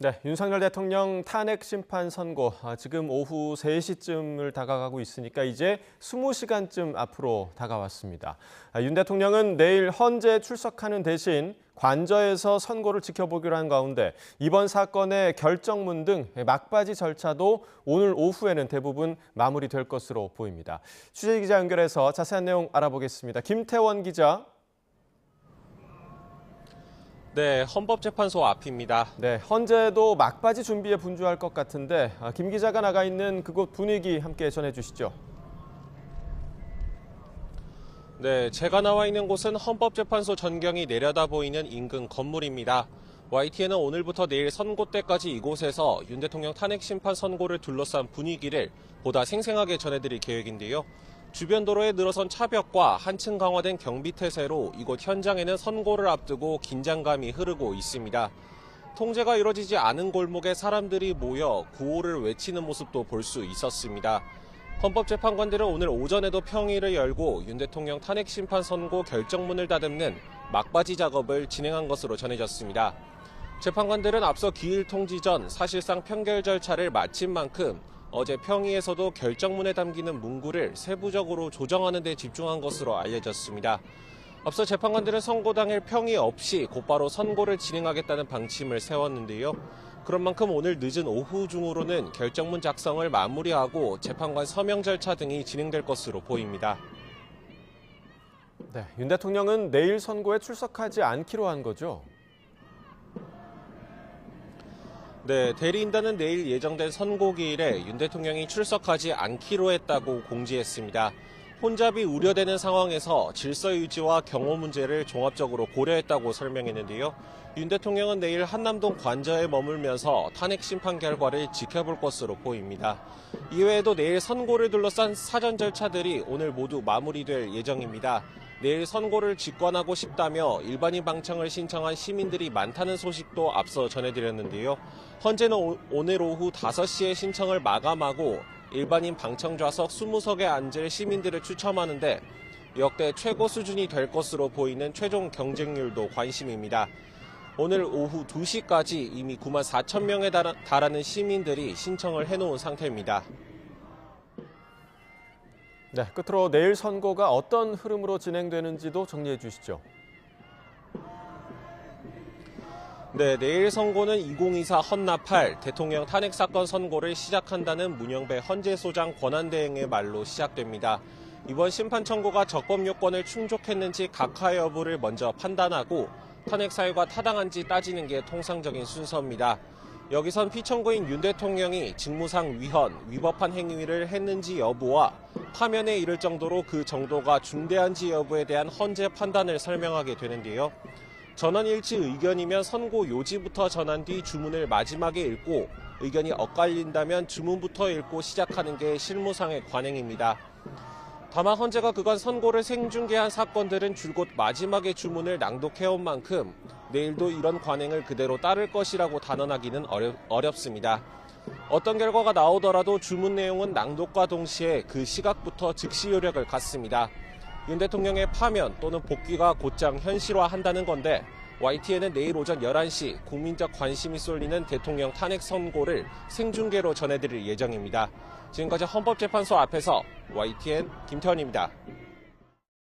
네, 윤석열 대통령 탄핵 심판 선고 지금 오후 3시쯤을 다가가고 있으니까 이제 20시간쯤 앞으로 다가왔습니다. 윤 대통령은 내일 헌재 출석하는 대신 관저에서 선고를 지켜보기로 한 가운데 이번 사건의 결정문 등 막바지 절차도 오늘 오후에는 대부분 마무리될 것으로 보입니다. 취재 기자 연결해서 자세한 내용 알아보겠습니다. 김태원 기자. 네, 헌법재판소 앞입니다. 네, 헌재도 막바지 준비에 분주할 것 같은데 김 기자가 나가 있는 그곳 분위기 함께 전해주시죠. 네, 제가 나와 있는 곳은 헌법재판소 전경이 내려다 보이는 인근 건물입니다. YTN은 오늘부터 내일 선고 때까지 이곳에서 윤 대통령 탄핵 심판 선고를 둘러싼 분위기를 보다 생생하게 전해드릴 계획인데요. 주변 도로에 늘어선 차벽과 한층 강화된 경비태세로 이곳 현장에는 선고를 앞두고 긴장감이 흐르고 있습니다. 통제가 이루어지지 않은 골목에 사람들이 모여 구호를 외치는 모습도 볼 수 있었습니다. 헌법재판관들은 오늘 오전에도 평의를 열고 윤 대통령 탄핵 심판 선고 결정문을 다듬는 막바지 작업을 진행한 것으로 전해졌습니다. 재판관들은 앞서 기일 통지 전 사실상 평결 절차를 마친 만큼 어제 평의에서도 결정문에 담기는 문구를 세부적으로 조정하는 데 집중한 것으로 알려졌습니다. 앞서 재판관들은 선고 당일 평의 없이 곧바로 선고를 진행하겠다는 방침을 세웠는데요. 그런 만큼 오늘 늦은 오후 중으로는 결정문 작성을 마무리하고 재판관 서명 절차 등이 진행될 것으로 보입니다. 네, 윤 대통령은 내일 선고에 출석하지 않기로 한 거죠? 네, 대리인단은 내일 예정된 선고기일에 윤 대통령이 출석하지 않기로 했다고 공지했습니다. 혼잡이 우려되는 상황에서 질서 유지와 경호 문제를 종합적으로 고려했다고 설명했는데요. 윤 대통령은 내일 한남동 관저에 머물면서 탄핵 심판 결과를 지켜볼 것으로 보입니다. 이외에도 내일 선고를 둘러싼 사전 절차들이 오늘 모두 마무리될 예정입니다. 내일 선고를 직관하고 싶다며 일반인 방청을 신청한 시민들이 많다는 소식도 앞서 전해드렸는데요. 헌재는 오늘 오후 5시에 신청을 마감하고 일반인 방청 좌석 20석에 앉을 시민들을 추첨하는데 역대 최고 수준이 될 것으로 보이는 최종 경쟁률도 관심입니다. 오늘 오후 2시까지 이미 9만 4천 명에 달하는 시민들이 신청을 해놓은 상태입니다. 네, 끝으로 내일 선고가 어떤 흐름으로 진행되는지도 정리해 주시죠. 네, 내일 선고는 2024 헌납할 대통령 탄핵 사건 선고를 시작한다는 문영배 헌재소장 권한대행의 말로 시작됩니다. 이번 심판 청구가 적법 요건을 충족했는지 각하 여부를 먼저 판단하고 탄핵 사유가 타당한지 따지는 게 통상적인 순서입니다. 여기선 피청구인 윤 대통령이 직무상 위법한 행위를 했는지 여부와 파면에 이를 정도로 그 정도가 중대한지 여부에 대한 헌재 판단을 설명하게 되는데요. 전원일치 의견이면 선고 요지부터 전한 뒤 주문을 마지막에 읽고 의견이 엇갈린다면 주문부터 읽고 시작하는 게 실무상의 관행입니다. 다만 헌재가 그간 선고를 생중계한 사건들은 줄곧 마지막에 주문을 낭독해온 만큼 내일도 이런 관행을 그대로 따를 것이라고 단언하기는 어렵습니다. 어떤 결과가 나오더라도 주문 내용은 낭독과 동시에 그 시각부터 즉시 효력을 갖습니다. 윤 대통령의 파면 또는 복귀가 곧장 현실화한다는 건데 YTN은 내일 오전 11시 국민적 관심이 쏠리는 대통령 탄핵 선고를 생중계로 전해드릴 예정입니다. 지금까지 헌법재판소 앞에서 YTN 김태원입니다.